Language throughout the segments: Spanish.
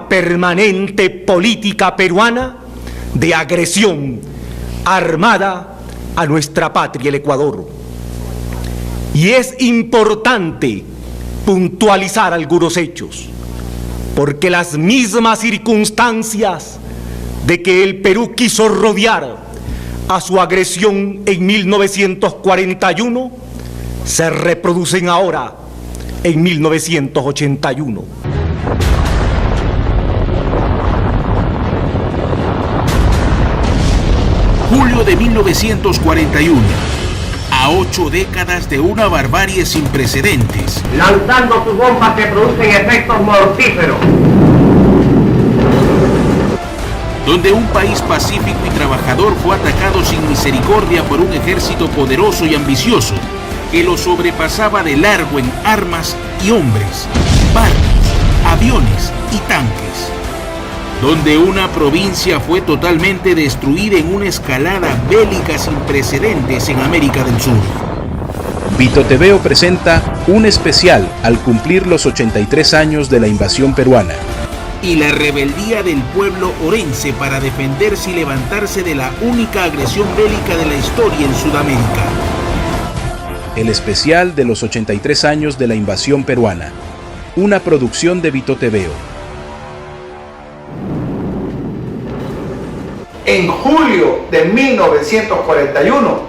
una permanente política peruana de agresión armada a nuestra patria, el Ecuador. Y es importante puntualizar algunos hechos, porque las mismas circunstancias de que el Perú quiso rodear a su agresión en 1941 se reproducen ahora en 1981. Julio de 1941, a 8 décadas de una barbarie sin precedentes. Lanzando sus bombas que producen efectos mortíferos. Donde un país pacífico y trabajador fue atacado sin misericordia por un ejército poderoso y ambicioso que lo sobrepasaba de largo en armas y hombres, barcos, aviones y tanques. Donde una provincia fue totalmente destruida en una escalada bélica sin precedentes en América del Sur. Vitotveo presenta un especial al cumplir los 83 años de la invasión peruana. Y la rebeldía del pueblo orense para defenderse y levantarse de la única agresión bélica de la historia en Sudamérica. El especial de los 83 años de la invasión peruana. Una producción de Vitotveo. En julio de 1941,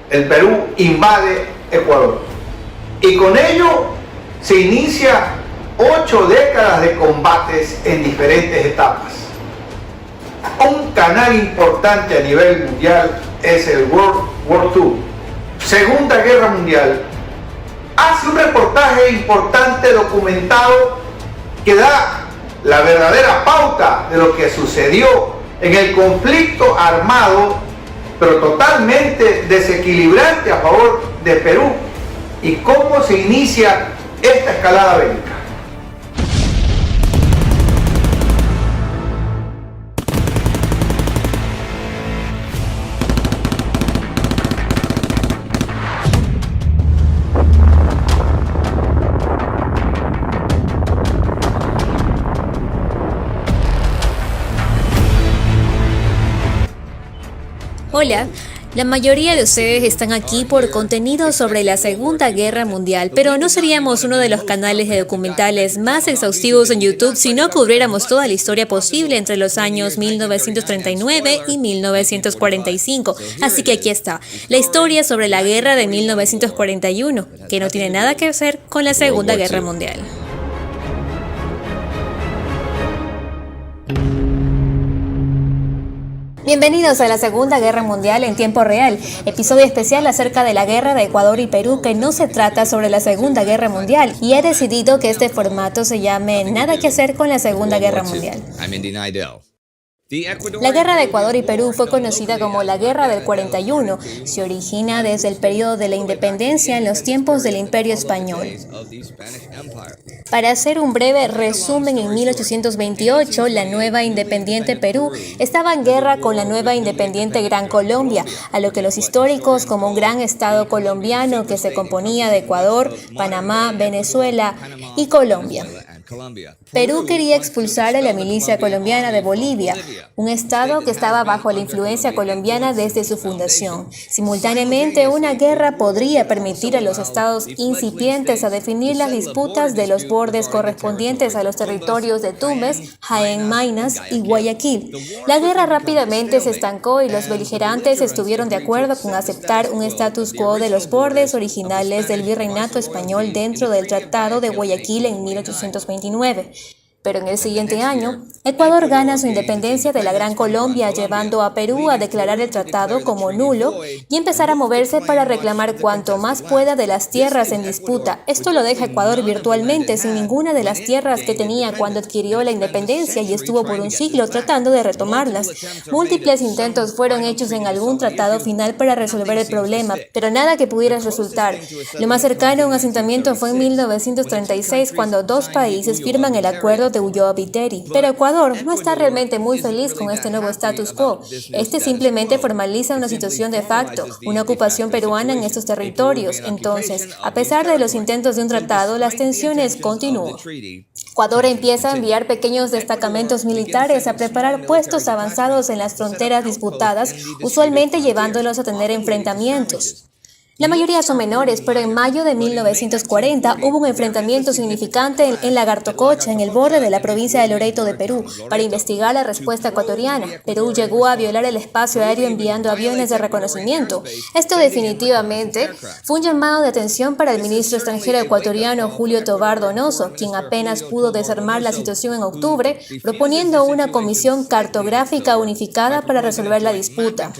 el Perú invade Ecuador. Y con ello se inicia 8 décadas de combates en diferentes etapas. Un canal importante a nivel mundial es el World War II, Segunda Guerra Mundial. Hace un reportaje importante documentado que da la verdadera pauta de lo que sucedió en el conflicto armado, pero totalmente desequilibrante a favor de Perú, y cómo se inicia esta escalada bélica. Hola, la mayoría de ustedes están aquí por contenido sobre la Segunda Guerra Mundial, pero no seríamos uno de los canales de documentales más exhaustivos en YouTube si no cubriéramos toda la historia posible entre los años 1939 y 1945. Así que aquí está, la historia sobre la guerra de 1941, que no tiene nada que ver con la Segunda Guerra Mundial. Bienvenidos a la Segunda Guerra Mundial en tiempo real, episodio especial acerca de la guerra de Ecuador y Perú, que no se trata sobre la Segunda Guerra Mundial, y he decidido que este formato se llame Nada que hacer con la Segunda Guerra Mundial. La guerra de Ecuador y Perú fue conocida como la Guerra del 41. Se origina desde el periodo de la independencia en los tiempos del Imperio Español. Para hacer un breve resumen, en 1828 la nueva independiente Perú estaba en guerra con la nueva independiente Gran Colombia, a lo que los históricos como un gran estado colombiano que se componía de Ecuador, Panamá, Venezuela y Colombia. Perú quería expulsar a la milicia colombiana de Bolivia, un estado que estaba bajo la influencia colombiana desde su fundación. Simultáneamente, una guerra podría permitir a los estados incipientes a definir las disputas de los bordes correspondientes a los territorios de Tumbes, Jaén, Maynas y Guayaquil. La guerra rápidamente se estancó y los beligerantes estuvieron de acuerdo con aceptar un status quo de los bordes originales del virreinato español dentro del Tratado de Guayaquil en 1829. Pero en el siguiente año, Ecuador gana su independencia de la Gran Colombia, llevando a Perú a declarar el tratado como nulo y empezar a moverse para reclamar cuanto más pueda de las tierras en disputa. Esto lo deja Ecuador virtualmente sin ninguna de las tierras que tenía cuando adquirió la independencia y estuvo por un siglo tratando de retomarlas. Múltiples intentos fueron hechos en algún tratado final para resolver el problema, pero nada que pudiera resultar. Lo más cercano a un asentamiento fue en 1936, cuando dos países firman el acuerdo de Ulloa Viteri, pero Ecuador no está realmente muy feliz con este nuevo status quo. Este simplemente formaliza una situación de facto, una ocupación peruana en estos territorios. Entonces, a pesar de los intentos de un tratado, las tensiones continúan. Ecuador empieza a enviar pequeños destacamentos militares a preparar puestos avanzados en las fronteras disputadas, usualmente llevándolos a tener enfrentamientos. La mayoría son menores, pero en mayo de 1940 hubo un enfrentamiento significante en Lagartococha, en el borde de la provincia de Loreto de Perú, para investigar la respuesta ecuatoriana. Perú llegó a violar el espacio aéreo enviando aviones de reconocimiento. Esto definitivamente fue un llamado de atención para el ministro extranjero ecuatoriano Julio Tobar Donoso, quien apenas pudo desarmar la situación en octubre, proponiendo una comisión cartográfica unificada para resolver la disputa.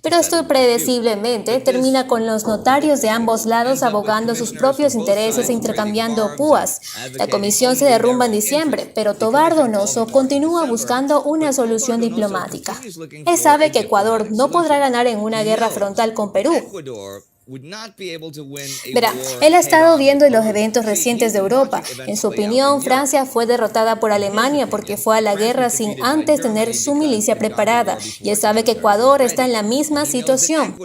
Pero esto predeciblemente termina con los notarios de ambos lados abogando sus propios intereses e intercambiando púas. La comisión se derrumba en diciembre, pero Tobar Donoso continúa buscando una solución diplomática. Él sabe que Ecuador no podrá ganar en una guerra frontal con Perú. Verá, él ha estado viendo los eventos recientes de Europa. En su opinión, Francia fue derrotada por Alemania porque fue a la guerra sin antes tener su milicia preparada. Y él sabe que Ecuador está en la misma situación.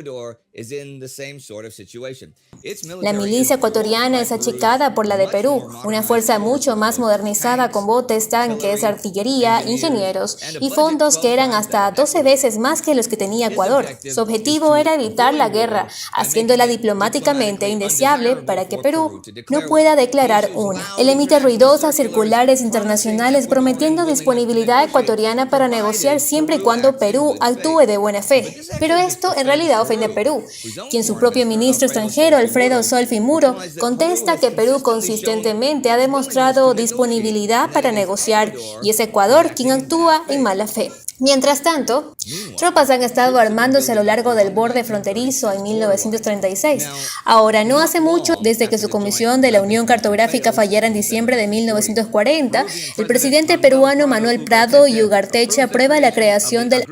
La milicia ecuatoriana es achicada por la de Perú, una fuerza mucho más modernizada con botes, tanques, artillería, ingenieros y fondos que eran hasta 12 veces más que los que tenía Ecuador. Su objetivo era evitar la guerra, haciéndola diplomáticamente indeseable para que Perú no pueda declarar una. Él emite ruidosas circulares internacionales prometiendo disponibilidad ecuatoriana para negociar siempre y cuando Perú actúe de buena fe. Pero esto en realidad ofende a Perú, quien su propio ministro extranjero, Alfredo Solfi Muro, contesta que Perú consistentemente ha demostrado disponibilidad para negociar y es Ecuador quien actúa en mala fe. Mientras tanto, tropas han estado armándose a lo largo del borde fronterizo en 1936. Ahora, no hace mucho, desde que su comisión de la Unión Cartográfica fallara en diciembre de 1940, el presidente peruano Manuel Prado y Ugarteche aprueba la creación del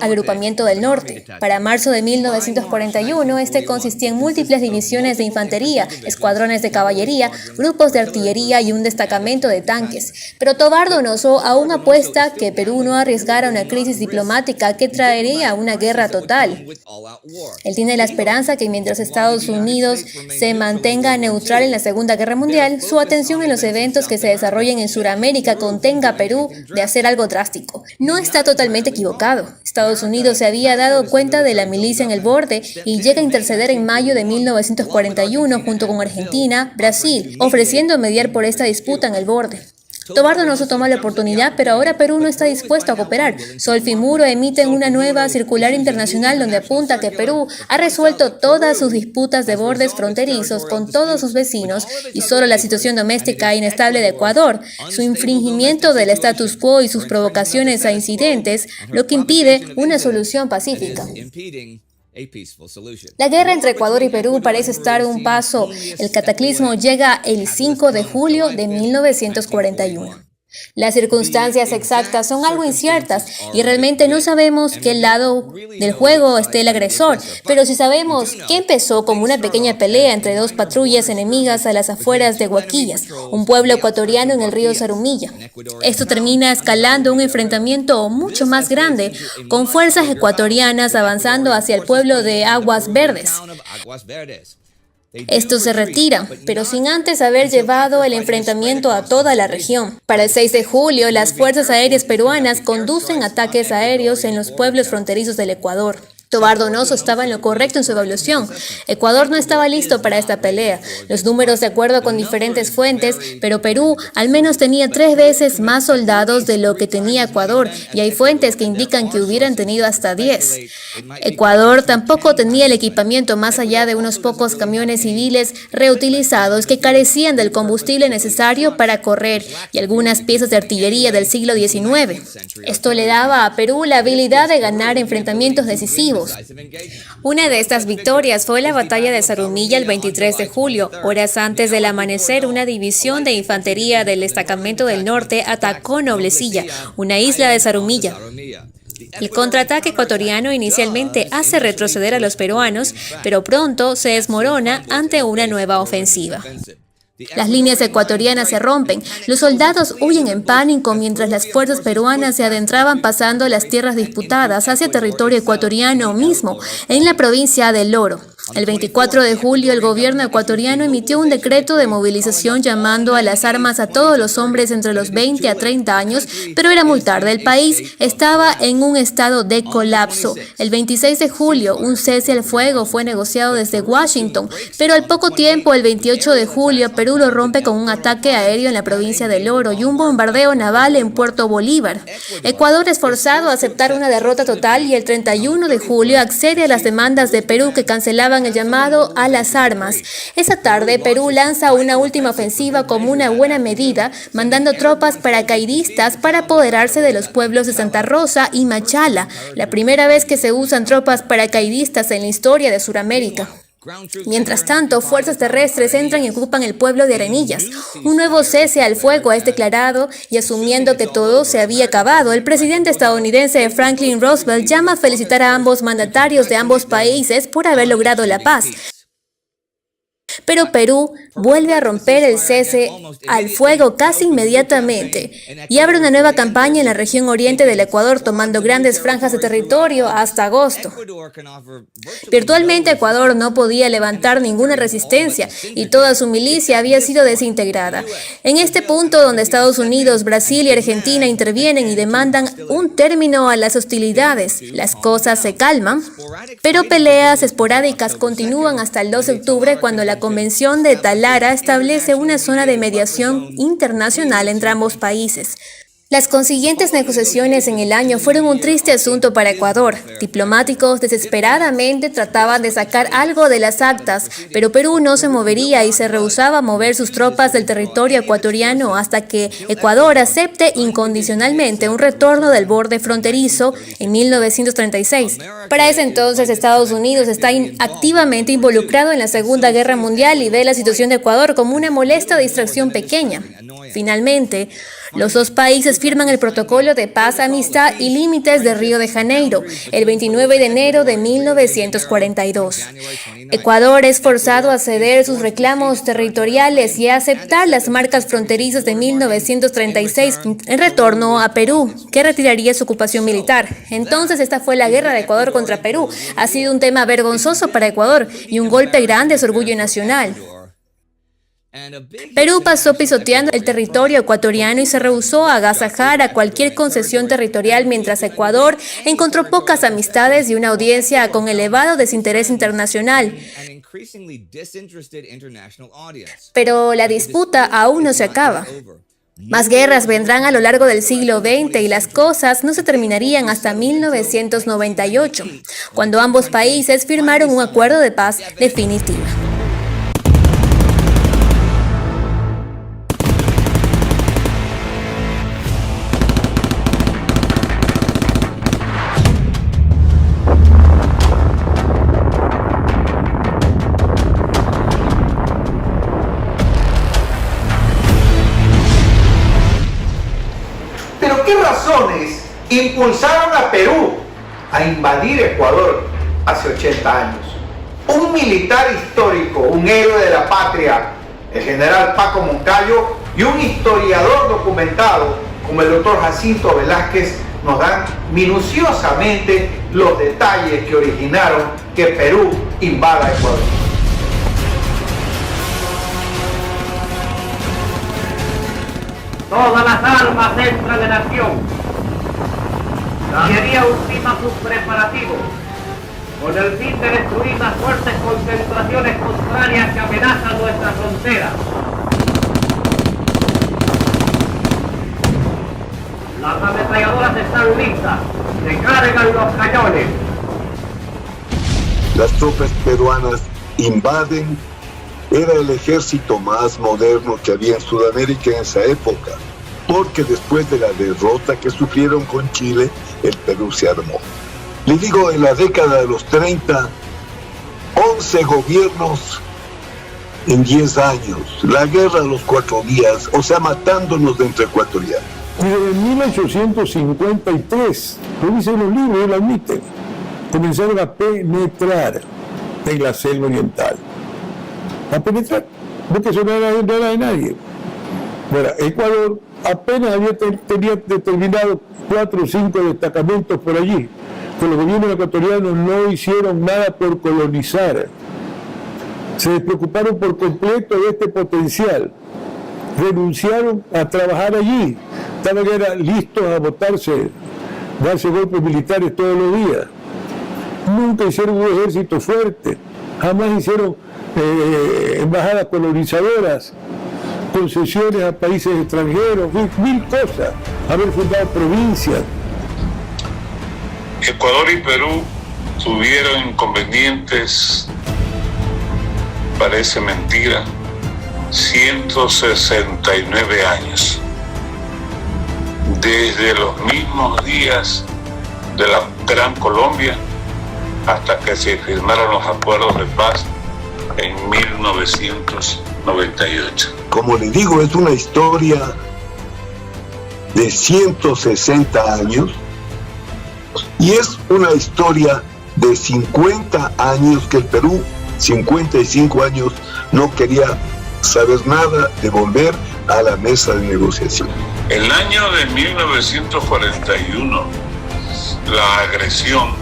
Agrupamiento del Norte. Para marzo de 1941, este consistía en múltiples divisiones de infantería, escuadrones de caballería, grupos de artillería y un destacamento de tanques. Pero Tobar Donoso aún apuesta que Perú no arriesgara una crisis diplomática que traería una guerra total. Él tiene la esperanza que mientras Estados Unidos se mantenga neutral en la Segunda Guerra Mundial, su atención en los eventos que se desarrollen en Sudamérica contenga a Perú de hacer algo drástico. No está totalmente equivocado. Estados Unidos se había dado cuenta de la milicia en el borde y llega a interceder en mayo de 1941 junto con Argentina, Brasil, ofreciendo mediar por esta disputa en el borde. Tobar Donoso toma la oportunidad, pero ahora Perú no está dispuesto a cooperar. Solfi Muro emite una nueva circular internacional donde apunta que Perú ha resuelto todas sus disputas de bordes fronterizos con todos sus vecinos y solo la situación doméstica inestable de Ecuador, su infringimiento del status quo y sus provocaciones a incidentes, lo que impide una solución pacífica. La guerra entre Ecuador y Perú parece estar a un paso. El cataclismo llega el 5 de julio de 1941. Las circunstancias exactas son algo inciertas y realmente no sabemos qué lado del juego esté el agresor, pero sí sabemos que empezó como una pequeña pelea entre dos patrullas enemigas a las afueras de Huaquillas, un pueblo ecuatoriano en el río Zarumilla. Esto termina escalando un enfrentamiento mucho más grande, con fuerzas ecuatorianas avanzando hacia el pueblo de Aguas Verdes. Estos se retiran, pero sin antes haber llevado el enfrentamiento a toda la región. Para el 6 de julio, las fuerzas aéreas peruanas conducen ataques aéreos en los pueblos fronterizos del Ecuador. Tobar Donoso estaba en lo correcto en su evaluación. Ecuador no estaba listo para esta pelea. Los números de acuerdo con diferentes fuentes, pero Perú al menos tenía 3 veces más soldados de lo que tenía Ecuador, y hay fuentes que indican que hubieran tenido hasta 10. Ecuador tampoco tenía el equipamiento más allá de unos pocos camiones civiles reutilizados que carecían del combustible necesario para correr y algunas piezas de artillería del siglo XIX. Esto le daba a Perú la habilidad de ganar enfrentamientos decisivos. Una de estas victorias fue la batalla de Zarumilla el 23 de julio. Horas antes del amanecer, una división de infantería del destacamento del norte atacó Noblecilla, una isla de Zarumilla. El contraataque ecuatoriano inicialmente hace retroceder a los peruanos, pero pronto se desmorona ante una nueva ofensiva. Las líneas ecuatorianas se rompen, los soldados huyen en pánico mientras las fuerzas peruanas se adentraban pasando las tierras disputadas hacia territorio ecuatoriano mismo, en la provincia del Loro. El 24 de julio, el gobierno ecuatoriano emitió un decreto de movilización llamando a las armas a todos los hombres entre los 20 a 30 años, pero era muy tarde. El país estaba en un estado de colapso. El 26 de julio, un cese al fuego fue negociado desde Washington, pero al poco tiempo, el 28 de julio, Perú lo rompe con un ataque aéreo en la provincia del Oro y un bombardeo naval en Puerto Bolívar. Ecuador es forzado a aceptar una derrota total y el 31 de julio accede a las demandas de Perú que cancelaban el llamado a las armas. Esa tarde, Perú lanza una última ofensiva como una buena medida, mandando tropas paracaidistas para apoderarse de los pueblos de Santa Rosa y Machala, la primera vez que se usan tropas paracaidistas en la historia de Sudamérica. Mientras tanto, fuerzas terrestres entran y ocupan el pueblo de Arenillas. Un nuevo cese al fuego es declarado y asumiendo que todo se había acabado, el presidente estadounidense Franklin Roosevelt llama a felicitar a ambos mandatarios de ambos países por haber logrado la paz. Pero Perú vuelve a romper el cese al fuego casi inmediatamente y abre una nueva campaña en la región oriente del Ecuador, tomando grandes franjas de territorio hasta agosto. Virtualmente Ecuador no podía levantar ninguna resistencia y toda su milicia había sido desintegrada. En este punto, donde Estados Unidos, Brasil y Argentina intervienen y demandan un término a las hostilidades, las cosas se calman, pero peleas esporádicas continúan hasta el 2 de octubre cuando la Convención de Talara establece una zona de mediación internacional entre ambos países. Las consiguientes negociaciones en el año fueron un triste asunto para Ecuador. Diplomáticos desesperadamente trataban de sacar algo de las actas, pero Perú no se movería y se rehusaba a mover sus tropas del territorio ecuatoriano hasta que Ecuador acepte incondicionalmente un retorno del borde fronterizo en 1936. Para ese entonces, Estados Unidos está activamente involucrado en la Segunda Guerra Mundial y ve la situación de Ecuador como una molesta distracción pequeña. Finalmente, los dos países firman el Protocolo de Paz, Amistad y Límites de Río de Janeiro el 29 de enero de 1942. Ecuador es forzado a ceder sus reclamos territoriales y a aceptar las marcas fronterizas de 1936 en retorno a Perú, que retiraría su ocupación militar. Entonces, esta fue la guerra de Ecuador contra Perú. Ha sido un tema vergonzoso para Ecuador y un golpe grande a su orgullo nacional. Perú pasó pisoteando el territorio ecuatoriano y se rehusó a agasajar a cualquier concesión territorial, mientras Ecuador encontró pocas amistades y una audiencia con elevado desinterés internacional. Pero la disputa aún no se acaba. Más guerras vendrán a lo largo del siglo XX y las cosas no se terminarían hasta 1998, cuando ambos países firmaron un acuerdo de paz definitivo. Impulsaron a Perú a invadir Ecuador hace 80 años. Un militar histórico, un héroe de la patria, el general Paco Moncayo, y un historiador documentado como el doctor Jacinto Velázquez nos dan minuciosamente los detalles que originaron que Perú invada Ecuador. Todas las armas entran en acción. La Artillería ultima sus preparativos con el fin de destruir las fuertes concentraciones contrarias que amenazan nuestra frontera. Las ametralladoras están listas, se cargan los cañones. Las tropas peruanas invaden. Era el ejército más moderno que había en Sudamérica en esa época, porque después de la derrota que sufrieron con Chile, el Perú se armó. Le digo, en la década de los 30, 11 gobiernos en 10 años, la guerra de los 4 días, o sea, matándonos entre ecuatorianos. Y desde 1853, lo dicen los libros, lo admiten, comenzaron a penetrar en la selva oriental. A penetrar, porque eso no era de nadie. Bueno, Ecuador apenas tenía determinado 4 o 5 destacamentos por allí, que los gobiernos ecuatorianos no hicieron nada por colonizar se despreocuparon por completo de este potencial, renunciaron a trabajar allí, estaban listos a darse golpes militares todos los días. Nunca hicieron un ejército fuerte, jamás hicieron embajadas colonizadoras, concesiones a países extranjeros, mil cosas, haber fundado provincias. Ecuador y Perú tuvieron inconvenientes, parece mentira, 169 años. Desde los mismos días de la Gran Colombia hasta que se firmaron los acuerdos de paz en 1998. Como le digo, es una historia de 160 años y es una historia de 50 años que el Perú, 55 años, no quería saber nada de volver a la mesa de negociación. El año de 1941, la agresión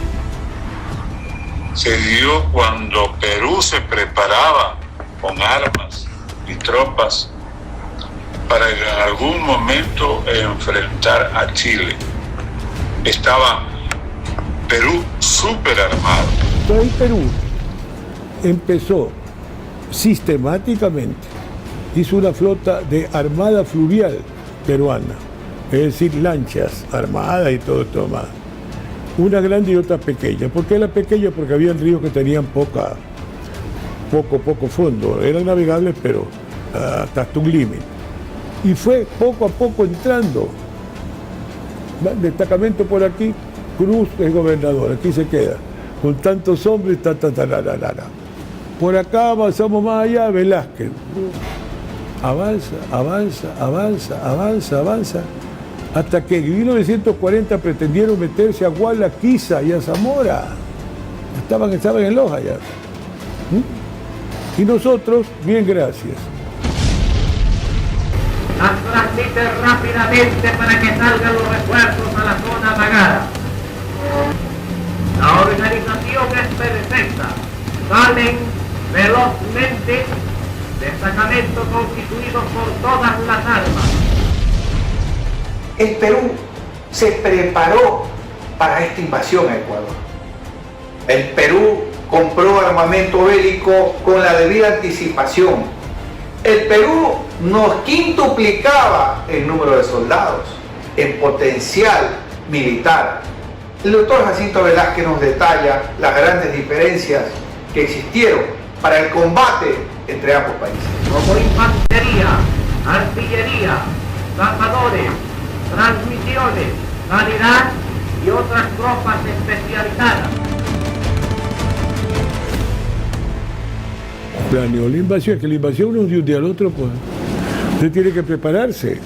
se dio cuando Perú se preparaba con armas y tropas para en algún momento enfrentar a Chile. Estaba Perú súper armado. Todo el Perú empezó sistemáticamente, hizo una flota de armada fluvial peruana, es decir, lanchas armadas y todo esto más. Una grande y otra pequeña. ¿Por qué la pequeña? Porque había ríos que tenían poco fondo, eran navegables pero hasta un límite. Y fue poco a poco entrando. Destacamento por aquí, Cruz es gobernador, aquí se queda, con tantos hombres, Por acá avanzamos más allá, Velázquez. Avanza, hasta que en 1940 pretendieron meterse a Gualaquiza y a Zamora. Estaban en Loja ya. Y nosotros, bien, gracias. Las transmite rápidamente para que salgan los refuerzos a la zona amagada. La organización es perfecta. Salen velozmente destacamentos constituidos por todas las armas. El Perú se preparó para esta invasión a Ecuador. El Perú compró armamento bélico con la debida anticipación. El Perú nos quintuplicaba el número de soldados, en potencial militar. El doctor Jacinto Velázquez nos detalla las grandes diferencias que existieron para el combate entre ambos países. Como infantería, artillería, zapadores, transmisiones, sanidad y otras tropas especializadas. Planeó la invasión, que la invasión no es de un día al otro, pues. Usted tiene que prepararse.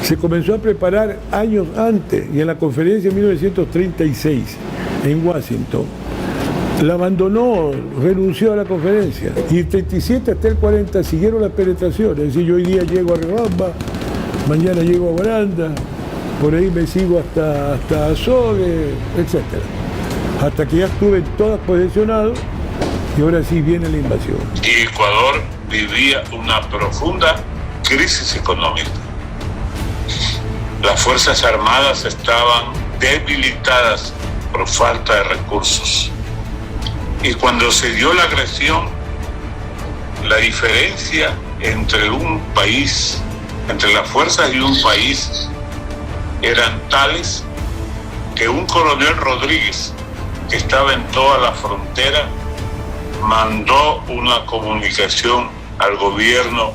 Se comenzó a preparar años antes y en la conferencia de 1936 en Washington la abandonó, renunció a la conferencia. Y el 37 hasta el 40 siguieron las penetraciones. Es decir, yo hoy día llego a Riobamba, mañana llego a Baranda, por ahí me sigo hasta Azogue, etc. Hasta que ya estuve todas posesionados y ahora sí viene la invasión. Y Ecuador vivía una profunda crisis económica. Las Fuerzas Armadas estaban debilitadas por falta de recursos. Y cuando se dio la agresión, la diferencia entre un país, entre las fuerzas de un país, eran tales que un coronel Rodríguez, que estaba en toda la frontera, mandó una comunicación al gobierno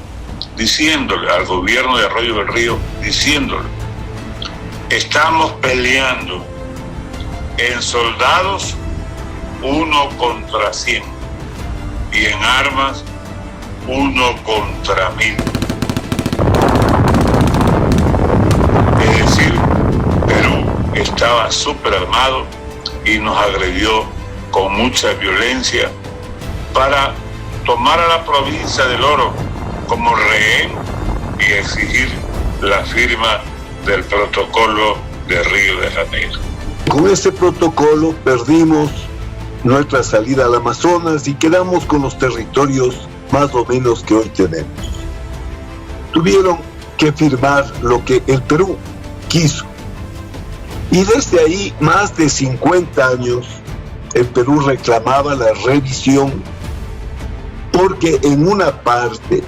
al gobierno de Arroyo del Río, diciéndole: estamos peleando en soldados 1 contra 100 y en armas 1 contra 1000. Es decir, Perú estaba súper armado y nos agredió con mucha violencia para tomar a la provincia del Oro como rehén y exigir la firma del protocolo de Río de Janeiro. Con este protocolo perdimos nuestra salida al Amazonas y quedamos con los territorios más o menos que hoy tenemos. Tuvieron que firmar lo que el Perú quiso. Y desde ahí, más de 50 años, el Perú reclamaba la revisión porque en una parte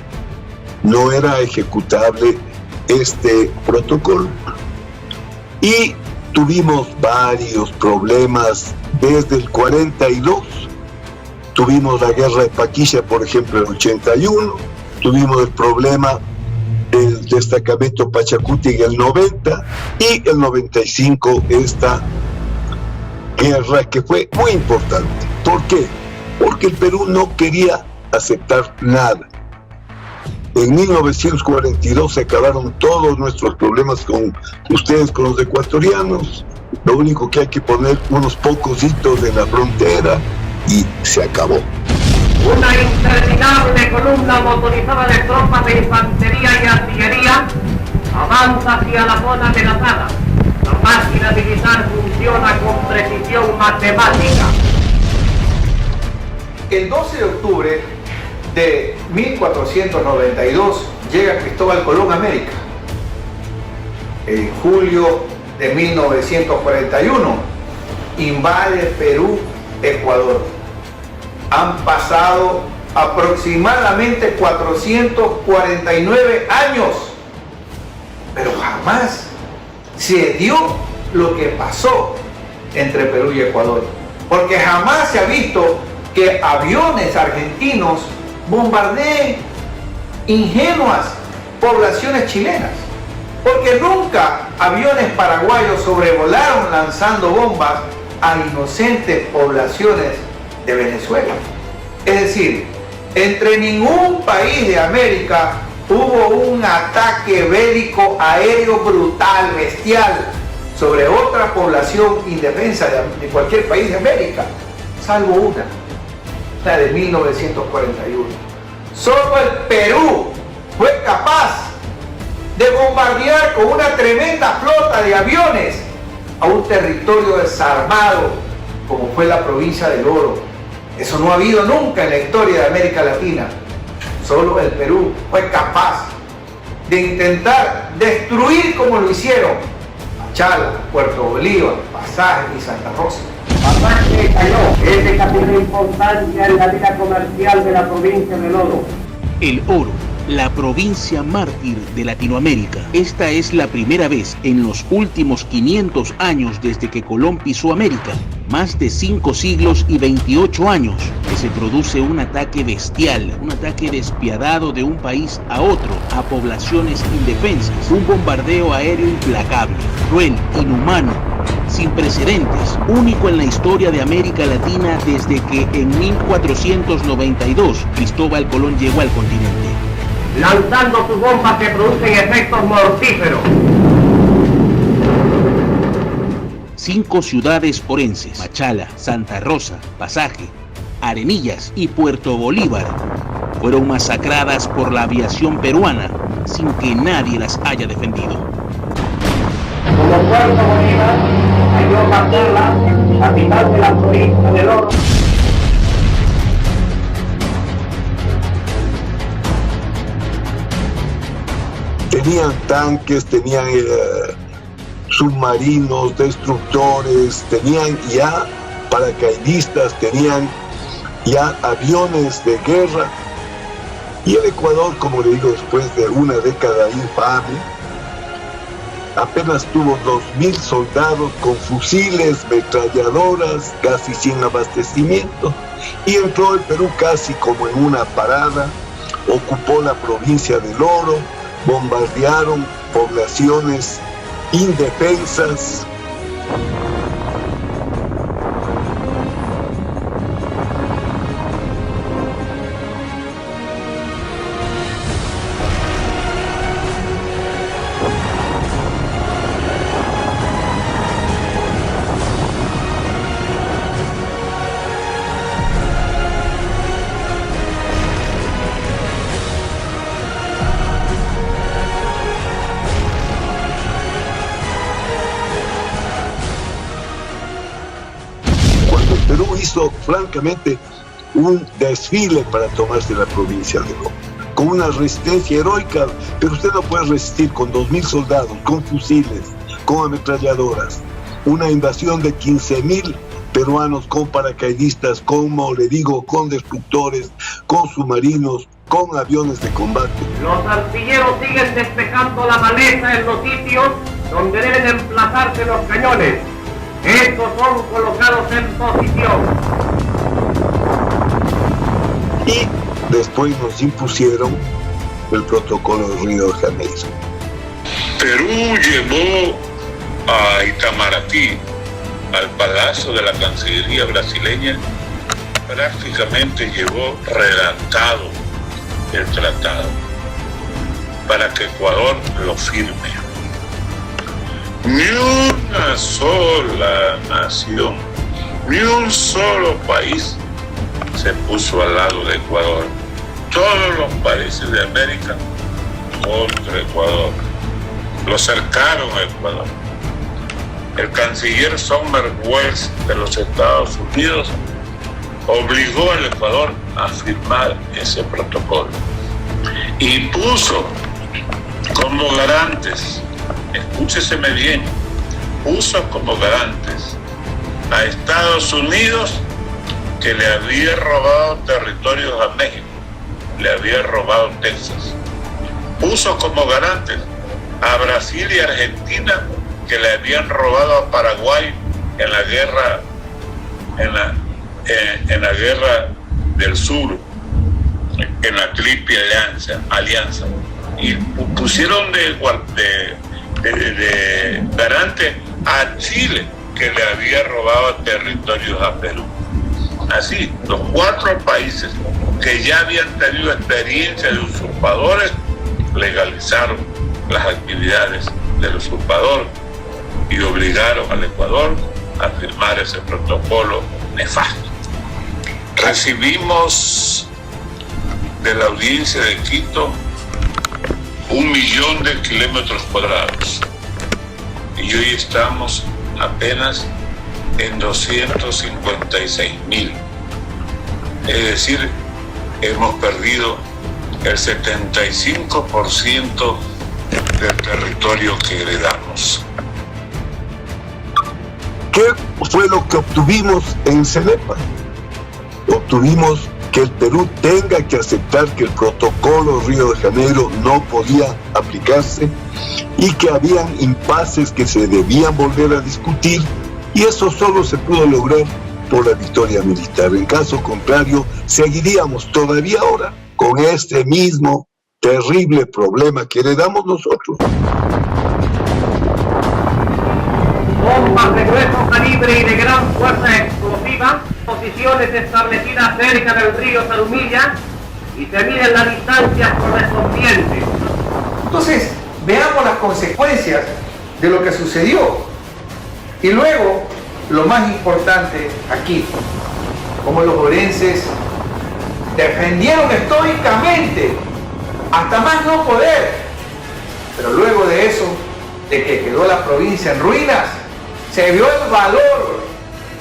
no era ejecutable este protocolo. Y tuvimos varios problemas desde el 42. Tuvimos la guerra de Paquilla, por ejemplo, en el 81. Tuvimos el problema del destacamento Pachacuti en el 90 y el 95 esta guerra que fue muy importante. ¿Por qué? Porque el Perú no quería aceptar nada. En 1942 se acabaron todos nuestros problemas con ustedes, con los ecuatorianos. Lo único que hay que poner unos pocos hitos en la frontera y se acabó. Una interminable columna motorizada de tropas de infantería y artillería avanza hacia la zona amenazada. La máquina militar funciona con precisión matemática. El 12 de octubre de 1492 llega Cristóbal Colón a América. En julio de 1941 invade Perú, Ecuador. Han pasado aproximadamente 449 años, pero jamás se dio lo que pasó entre Perú y Ecuador, porque jamás se ha visto que aviones argentinos bombardeen ingenuas poblaciones chilenas, porque nunca aviones paraguayos sobrevolaron lanzando bombas a inocentes poblaciones de Venezuela. Es decir, entre ningún país de América hubo un ataque bélico aéreo brutal, bestial, sobre otra población indefensa de cualquier país de América, salvo una, la de 1941. Solo el Perú fue capaz de bombardear con una tremenda flota de aviones a un territorio desarmado como fue la provincia del Oro. Eso no ha habido nunca en la historia de América Latina. Solo el Perú fue capaz de intentar destruir como lo hicieron Machala, Puerto Bolívar, Pasaje y Santa Rosa. Pasaje cayó, es de capital importancia en la vida comercial de la provincia del Oro. El oro, la provincia mártir de Latinoamérica. Esta es la primera vez en los últimos 500 años desde que Colón pisó América, más de 5 siglos y 28 años, que se produce un ataque bestial, un ataque despiadado de un país a otro, a poblaciones indefensas, un bombardeo aéreo implacable, cruel, inhumano, sin precedentes, único en la historia de América Latina desde que en 1492 Cristóbal Colón llegó al continente. Lanzando sus bombas que producen efectos mortíferos. 5 ciudades orenses, Machala, Santa Rosa, Pasaje, Arenillas y Puerto Bolívar, fueron masacradas por la aviación peruana sin que nadie las haya defendido. Como Puerto Bolívar, cayó Machala, capital de la provincia del Oro. Tenían tanques, tenían submarinos, destructores, tenían ya paracaidistas, tenían ya aviones de guerra. Y el Ecuador, como le digo, después de una década infame, apenas tuvo 2.000 soldados con fusiles, metralladoras, casi sin abastecimiento. Y entró el Perú casi como en una parada, ocupó la provincia del Oro, bombardearon poblaciones indefensas. Francamente un desfile para tomarse la provincia de Loma, con una resistencia heroica, pero usted no puede resistir con 2.000 soldados, con fusiles, con ametralladoras, una invasión de 15.000 peruanos con paracaidistas, como le digo, con destructores, con submarinos, con aviones de combate. Los artilleros siguen despejando la maleza en los sitios donde deben emplazarse los cañones. Estos son colocados en posición. Y después nos impusieron el protocolo de Río de Janeiro. Perú llevó a Itamaraty, al Palacio de la Cancillería brasileña, prácticamente llevó redactado el tratado para que Ecuador lo firme. Ni una sola nación, ni un solo país se puso al lado de Ecuador. Todos los países de América contra Ecuador. Lo cercaron a Ecuador. El canciller Sommerwells de los Estados Unidos obligó al Ecuador a firmar ese protocolo y puso como garantes, escúcheseme bien, puso como garantes a Estados Unidos, que le había robado territorios a México, le había robado Texas. Puso como garantes a Brasil y Argentina, que le habían robado a Paraguay en la guerra, en la guerra del sur, en la Triple Alianza. Y pusieron de garante a Chile, que le había robado territorios a Perú. Así, los 4 países que ya habían tenido experiencia de usurpadores legalizaron las actividades del usurpador y obligaron al Ecuador a firmar ese protocolo nefasto. Recibimos de la audiencia de Quito 1 millón de kilómetros cuadrados y hoy estamos apenas en 256.000. Es decir, hemos perdido el 75% del territorio que heredamos. ¿Qué fue lo que obtuvimos en Cenepa? Obtuvimos que el Perú tenga que aceptar que el protocolo Río de Janeiro no podía aplicarse y que habían impases que se debían volver a discutir, y eso solo se pudo lograr por la victoria militar. En caso contrario, seguiríamos todavía ahora con este mismo terrible problema que heredamos nosotros. Bombas de grueso calibre y de gran fuerza explosiva, posiciones establecidas cerca del río Zarumilla, y se miden las distancias correspondientes. Entonces, veamos las consecuencias de lo que sucedió. Y luego, lo más importante aquí, como los orenses defendieron estoicamente, hasta más no poder. Pero luego de eso, de que quedó la provincia en ruinas, se vio el valor,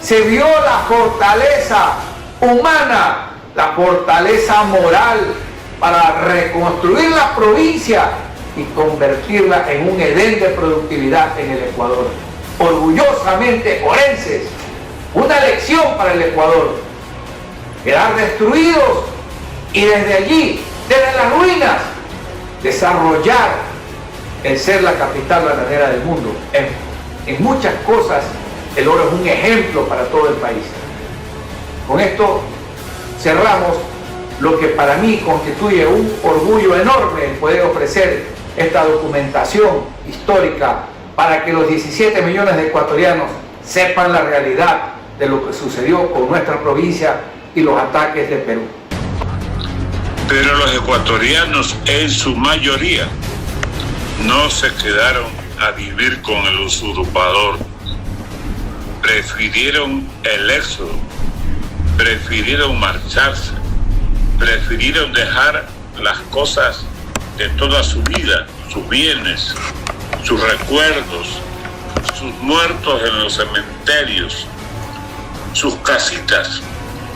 se vio la fortaleza humana, la fortaleza moral para reconstruir la provincia y convertirla en un edén de productividad en el Ecuador. Orgullosamente orenses, una lección para el Ecuador: quedar destruidos y desde allí, desde las ruinas, desarrollar el ser la capital bananera del mundo. En muchas cosas el oro es un ejemplo para todo el país. Con esto cerramos lo que para mí constituye un orgullo enorme el poder ofrecer esta documentación histórica para que los 17 millones de ecuatorianos sepan la realidad de lo que sucedió con nuestra provincia y los ataques de Perú. Pero los ecuatorianos en su mayoría no se quedaron a vivir con el usurpador. Prefirieron el éxodo, prefirieron marcharse, prefirieron dejar las cosas de toda su vida, sus bienes, sus recuerdos, sus muertos en los cementerios, sus casitas,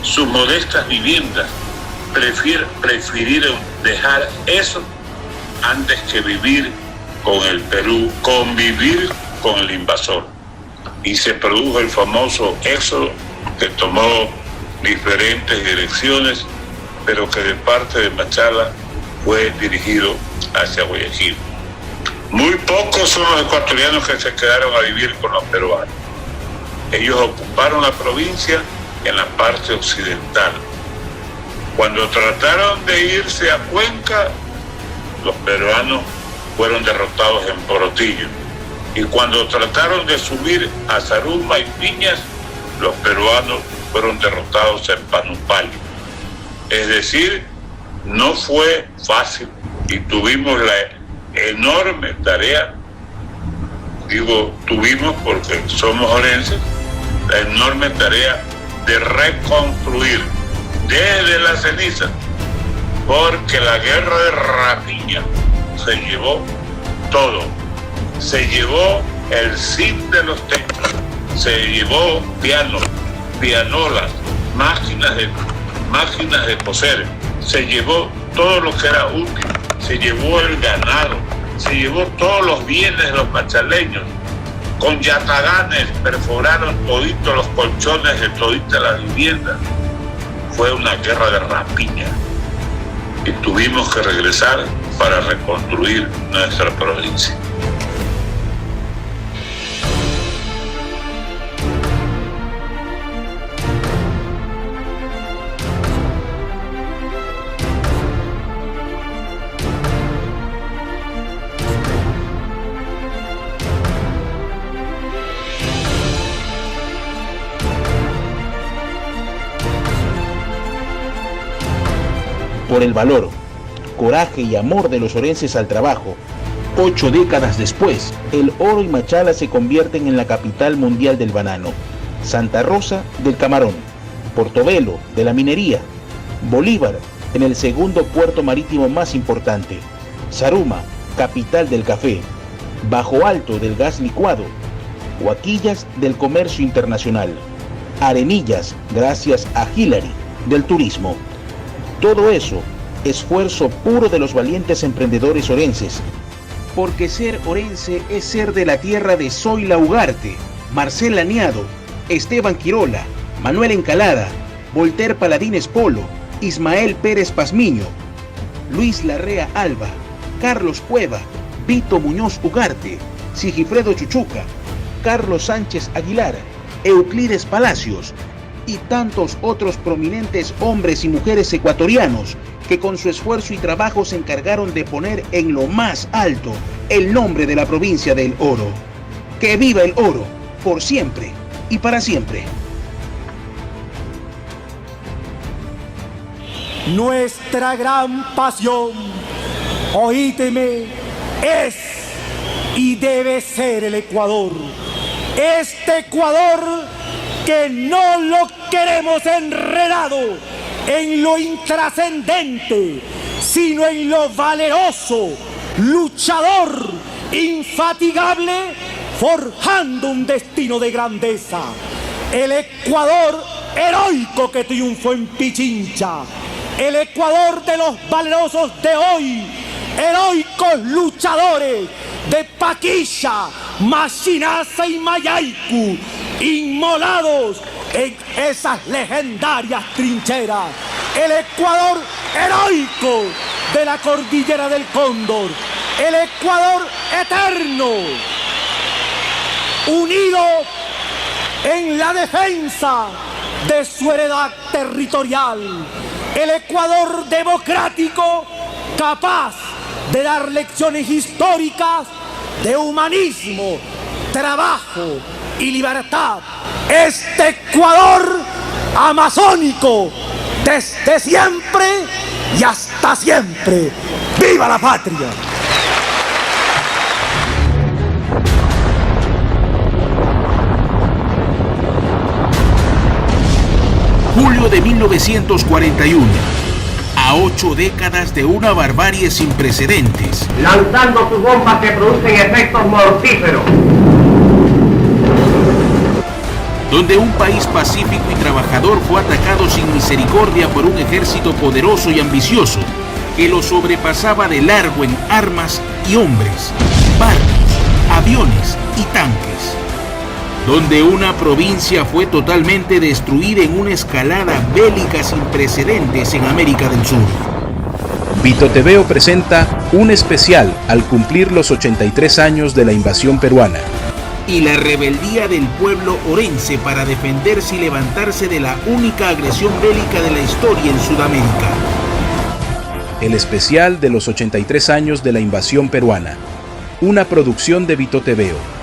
sus modestas viviendas, prefirieron dejar eso antes que vivir con el Perú, convivir con el invasor. Y se produjo el famoso éxodo que tomó diferentes direcciones, pero que de parte de Machala fue dirigido hacia Guayaquil. Muy pocos son los ecuatorianos que se quedaron a vivir con los peruanos. Ellos ocuparon la provincia en la parte occidental. Cuando trataron de irse a Cuenca, los peruanos fueron derrotados en Porotillo. Y cuando trataron de subir a Zaruma y Piñas, los peruanos fueron derrotados en Panupali. Es decir, no fue fácil y tuvimos la enorme tarea, digo tuvimos porque somos orenses, la enorme tarea de reconstruir desde las cenizas, porque la guerra de rapiña se llevó todo. Se llevó el zinc de los techos, se llevó pianos, pianolas, máquinas de coser, se llevó todo lo que era útil, se llevó el ganado, se llevó todos los bienes de los machaleños. Con yataganes perforaron toditos los colchones de toditas las viviendas. Fue una guerra de rapiña y tuvimos que regresar para reconstruir nuestra provincia. Por el valor, coraje y amor de los orenses al trabajo, 8 décadas después, El Oro y Machala se convierten en la capital mundial del banano, Santa Rosa del camarón, Portobelo de la minería, Bolívar en el segundo puerto marítimo más importante, Zaruma, capital del café, Bajo Alto del gas licuado, Huaquillas del comercio internacional, Arenillas, gracias a Hillary, del turismo. Todo eso, esfuerzo puro de los valientes emprendedores orenses, porque ser orense es ser de la tierra de Zoila Ugarte, Marcel Laniado, Esteban Quirola, Manuel Encalada, Voltaire Paladines Polo, Ismael Pérez Pazmiño, Luis Larrea Alba, Carlos Cueva, Vito Muñoz Ugarte, Sigifredo Chuchuca, Carlos Sánchez Aguilar, Euclides Palacios y tantos otros prominentes hombres y mujeres ecuatorianos que con su esfuerzo y trabajo se encargaron de poner en lo más alto el nombre de la provincia del oro. ¡Que viva el oro! Por siempre y para siempre. Nuestra gran pasión, oídeme, es y debe ser el Ecuador. Este Ecuador que no lo queremos enredado en lo intrascendente, sino en lo valeroso, luchador, infatigable, forjando un destino de grandeza. El Ecuador heroico que triunfó en Pichincha, el Ecuador de los valerosos de hoy, heroicos luchadores de Paquilla, Machinaza y Mayaicu, inmolados en esas legendarias trincheras. El Ecuador heroico de la cordillera del Cóndor, el Ecuador eterno, unido en la defensa de su heredad territorial, el Ecuador democrático capaz de dar lecciones históricas de humanismo, trabajo y libertad. Este Ecuador amazónico desde siempre y hasta siempre. ¡Viva la patria! Julio de 1941. A 8 décadas de una barbarie sin precedentes. Lanzando sus bombas que producen efectos mortíferos. donde un país pacífico y trabajador fue atacado sin misericordia por un ejército poderoso y ambicioso que lo sobrepasaba de largo en armas y hombres, barcos, aviones y tanques, donde una provincia fue totalmente destruida en una escalada bélica sin precedentes en América del Sur. VitoTVO presenta un especial al cumplir los 83 años de la invasión peruana y la rebeldía del pueblo orense para defenderse y levantarse de la única agresión bélica de la historia en Sudamérica. El especial de los 83 años de la invasión peruana, una producción de VitoTVO.